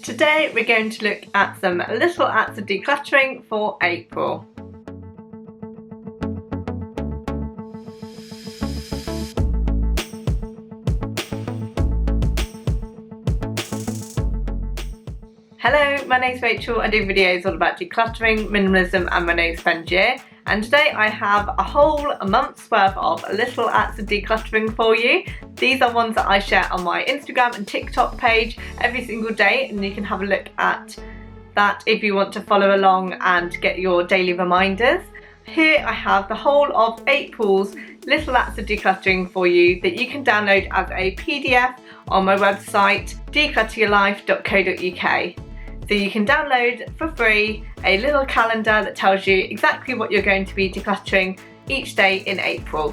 Today we're going to look at some little acts of decluttering for April. Hello, my name's Rachel. I do videos all about decluttering, minimalism and my no spend year. And today I have a month's worth of little acts of decluttering for you. These are ones that I share on my Instagram and TikTok page every single day, and you can have a look at that if you want to follow along and get your daily reminders. Here I have the whole of April's little acts of decluttering for you that you can download as a PDF on my website declutteryourlife.co.uk. So you can download for free a little calendar that tells you exactly what you're going to be decluttering each day in April.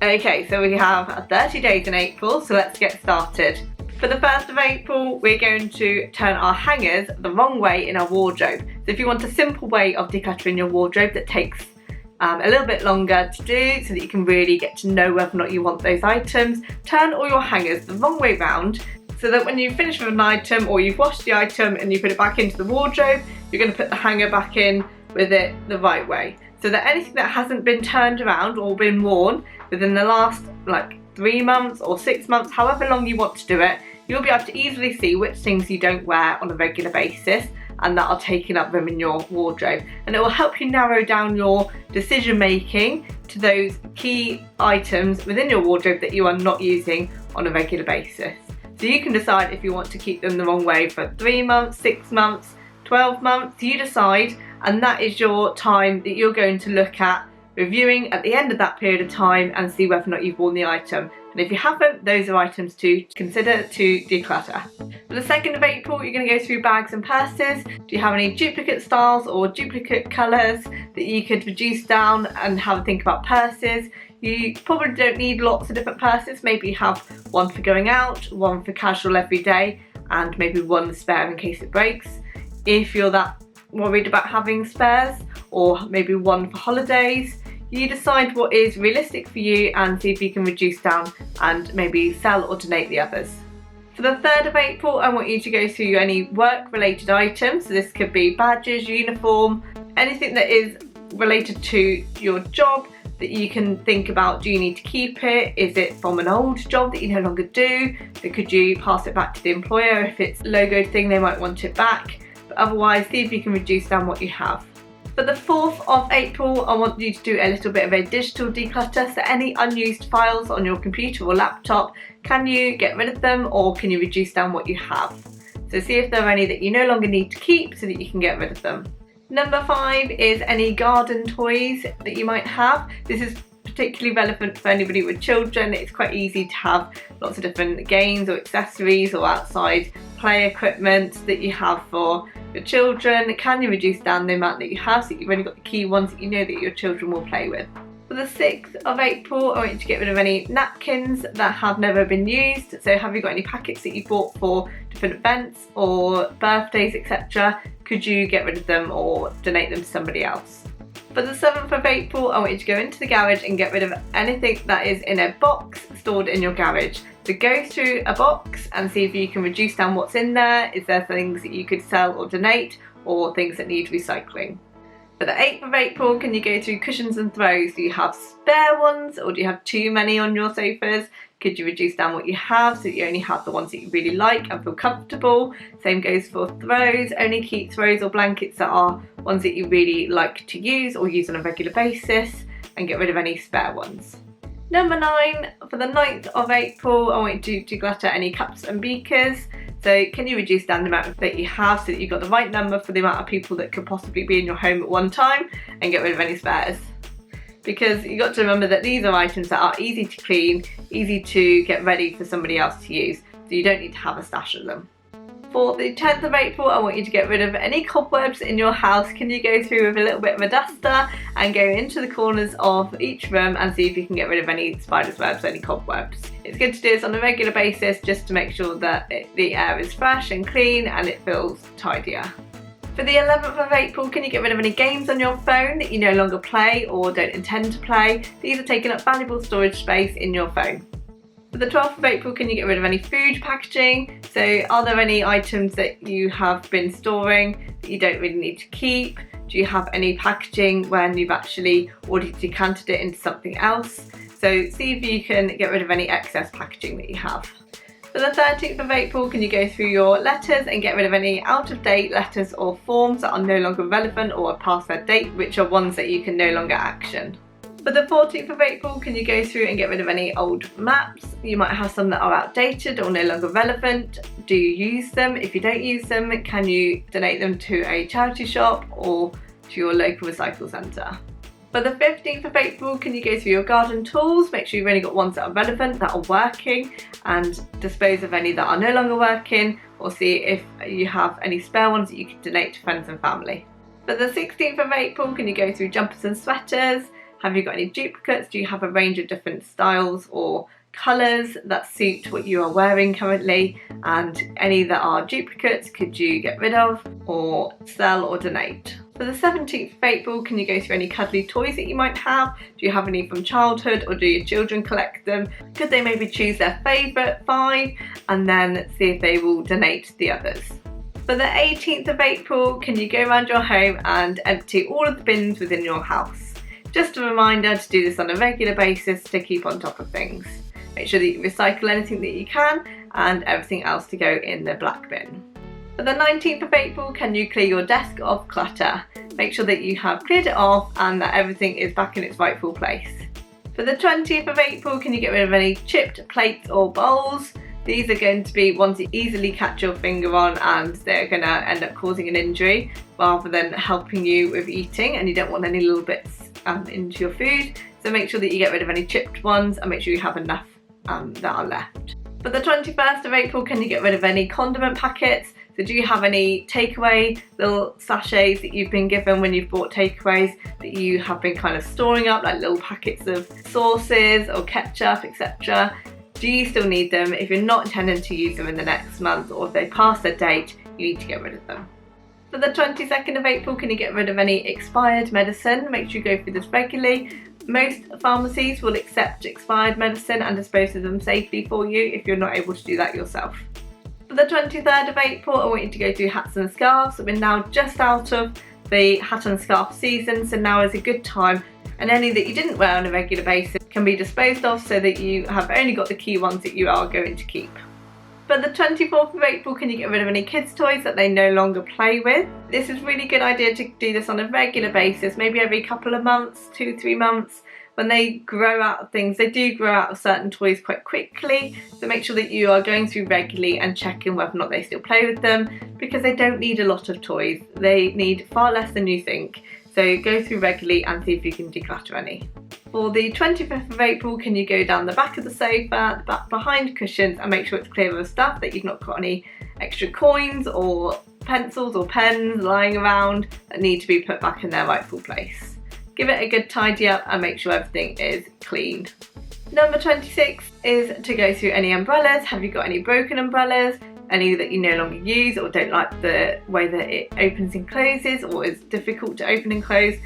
Okay, so we have 30 days in April, so let's get started. For the 1st of April, we're going to turn our hangers the wrong way in our wardrobe. So if you want a simple way of decluttering your wardrobe that takes a little bit longer to do so that you can really get to know whether or not you want those items, turn all your hangers the wrong way round, so that when you finish with an item or you've washed the item and you put it back into the wardrobe, you're going to put the hanger back in with it the right way. So that anything that hasn't been turned around or been worn within the last 3 months or 6 months, however long you want to do it, you'll be able to easily see which things you don't wear on a regular basis and that are taking up room in your wardrobe. And it will help you narrow down your decision making to those key items within your wardrobe that you are not using on a regular basis. So you can decide if you want to keep them the wrong way for 3 months, 6 months, 12 months, you decide, and that is your time that you're going to look at reviewing at the end of that period of time and see whether or not you've worn the item. And if you haven't, those are items to consider to declutter. For the 2nd of April, you're going to go through bags and purses. Do you have any duplicate styles or duplicate colours that you could reduce down and have a think about purses? You probably don't need lots of different purses. Maybe you have one for going out, one for casual every day, and maybe one spare in case it breaks. If you're that worried about having spares, or maybe one for holidays, you decide what is realistic for you and see if you can reduce down and maybe sell or donate the others. For the 3rd of April, I want you to go through any work-related items. So this could be badges, uniform, anything that is related to your job that you can think about, do you need to keep it? Is it from an old job that you no longer do? So could you pass it back to the employer? If it's a logoed thing, they might want it back. But otherwise, see if you can reduce down what you have. For the 4th of April, I want you to do a little bit of a digital declutter. So any unused files on your computer or laptop, can you get rid of them or can you reduce down what you have? So see if there are any that you no longer need to keep so that you can get rid of them. Number 5 is any garden toys that you might have. This is particularly relevant for anybody with children. It's quite easy to have lots of different games or accessories or outside play equipment that you have for your children. Can you reduce down the amount that you have so that you've only got the key ones that you know that your children will play with? For the 6th of April, I want you to get rid of any napkins that have never been used. So have you got any packets that you bought for different events or birthdays, etc.? Could you get rid of them or donate them to somebody else? For the 7th of April, I want you to go into the garage and get rid of anything that is in a box stored in your garage. So go through a box and see if you can reduce down what's in there. Is there things that you could sell or donate or things that need recycling? For the 8th of April, can you go through cushions and throws? Do you have spare ones or do you have too many on your sofas? Could you reduce down what you have so that you only have the ones that you really like and feel comfortable? Same goes for throws. Only keep throws or blankets that are ones that you really like to use or use on a regular basis, and get rid of any spare ones. Number 9, for the 9th of April, I want you to declutter any cups and beakers. So can you reduce down the amount that you have so that you've got the right number for the amount of people that could possibly be in your home at one time, and get rid of any spares? Because you've got to remember that these are items that are easy to clean, easy to get ready for somebody else to use, so you don't need to have a stash of them. For the 10th of April, I want you to get rid of any cobwebs in your house. Can you go through with a little bit of a duster and go into the corners of each room and see if you can get rid of any spiders' webs, any cobwebs? It's good to do this on a regular basis just to make sure that the air is fresh and clean and it feels tidier. For the 11th of April, can you get rid of any games on your phone that you no longer play or don't intend to play? These are taking up valuable storage space in your phone. For the 12th of April, can you get rid of any food packaging? So are there any items that you have been storing that you don't really need to keep? Do you have any packaging when you've actually already decanted it into something else? So see if you can get rid of any excess packaging that you have. For the 13th of April, can you go through your letters and get rid of any out-of-date letters or forms that are no longer relevant or are past their date, which are ones that you can no longer action? For the 14th of April, can you go through and get rid of any old maps? You might have some that are outdated or no longer relevant. Do you use them? If you don't use them, can you donate them to a charity shop or to your local recycle centre? For the 15th of April, can you go through your garden tools? Make sure you've only got ones that are relevant, that are working, and dispose of any that are no longer working, or see if you have any spare ones that you can donate to friends and family. For the 16th of April, can you go through jumpers and sweaters? Have you got any duplicates? Do you have a range of different styles or colours that suit what you are wearing currently? And any that are duplicates, could you get rid of or sell or donate? For the 17th of April, can you go through any cuddly toys that you might have? Do you have any from childhood, or do your children collect them? Could they maybe choose their favourite 5 and then see if they will donate the others? For the 18th of April, can you go around your home and empty all of the bins within your house? Just a reminder to do this on a regular basis to keep on top of things. Make sure that you recycle anything that you can and everything else to go in the black bin. For the 19th of April, can you clear your desk of clutter? Make sure that you have cleared it off and that everything is back in its rightful place. For the 20th of April, can you get rid of any chipped plates or bowls? These are going to be ones you easily catch your finger on and they're going to end up causing an injury rather than helping you with eating, and you don't want any little bits into your food. So make sure that you get rid of any chipped ones and make sure you have enough that are left. For the 21st of April, can you get rid of any condiment packets? So do you have any takeaway little sachets that you've been given when you've bought takeaways that you have been kind of storing up, like little packets of sauces or ketchup, etc.? Do you still need them? If you're not intending to use them in the next month, or if they pass their date, you need to get rid of them. For the 22nd of April, can you get rid of any expired medicine? Make sure you go through this regularly. Most pharmacies will accept expired medicine and dispose of them safely for you if you're not able to do that yourself. For the 23rd of April, I want you to go through hats and scarves. We're now just out of the hat and scarf season, so now is a good time, and any that you didn't wear on a regular basis can be disposed of so that you have only got the key ones that you are going to keep. For the 24th of April, can you get rid of any kids' toys that they no longer play with? This is a really good idea to do this on a regular basis, maybe every couple of months, 2-3 months. When they grow out of things, they do grow out of certain toys quite quickly, so make sure that you are going through regularly and checking whether or not they still play with them, because they don't need a lot of toys. They need far less than you think, so go through regularly and see if you can declutter any. For the 25th of April, can you go down the back of the sofa, the back behind cushions, and make sure it's clear of stuff, that you've not got any extra coins or pencils or pens lying around that need to be put back in their rightful place. Give it a good tidy up and make sure everything is clean. Number 26 is to go through any umbrellas. Have you got any broken umbrellas? Any that you no longer use or don't like the way that it opens and closes, or is difficult to open and close?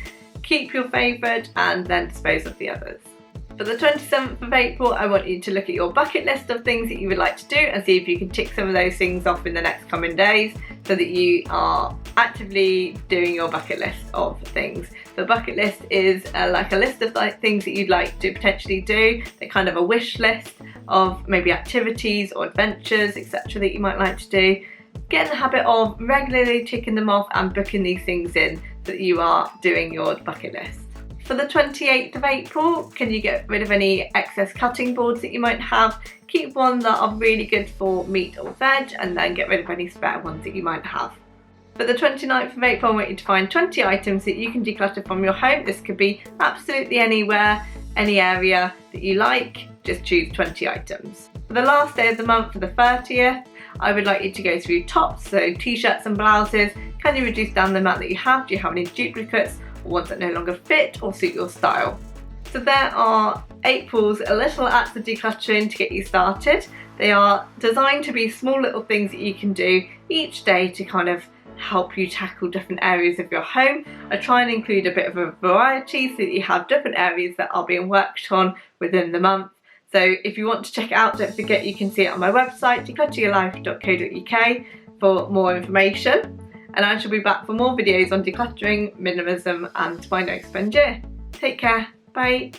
Keep your favourite and then dispose of the others. For the 27th of April, I want you to look at your bucket list of things that you would like to do and see if you can tick some of those things off in the next coming days, so that you are actively doing your bucket list of things. The bucket list is like a list of things that you'd like to potentially do. They're kind of a wish list of maybe activities or adventures, etc. that you might like to do. Get in the habit of regularly ticking them off and booking these things in so that you are doing your bucket list. For the 28th of April, can you get rid of any excess cutting boards that you might have? Keep ones that are really good for meat or veg, and then get rid of any spare ones that you might have. For the 29th of April, I want you to find 20 items that you can declutter from your home. This could be absolutely anywhere, any area that you like. Just choose 20 items. For the last day of the month, for the 30th, I would like you to go through tops, so t-shirts and blouses. Can you reduce down the amount that you have? Do you have any duplicates or ones that no longer fit or suit your style? So there are April's Little Acts of Decluttering to get you started. They are designed to be small little things that you can do each day to kind of help you tackle different areas of your home. I try and include a bit of a variety so that you have different areas that are being worked on within the month, So if you want to check it out, don't forget you can see it on my website, declutteryourlife.co.uk, for more information. And I shall be back for more videos on decluttering, minimalism and my no spend year. Take care, bye.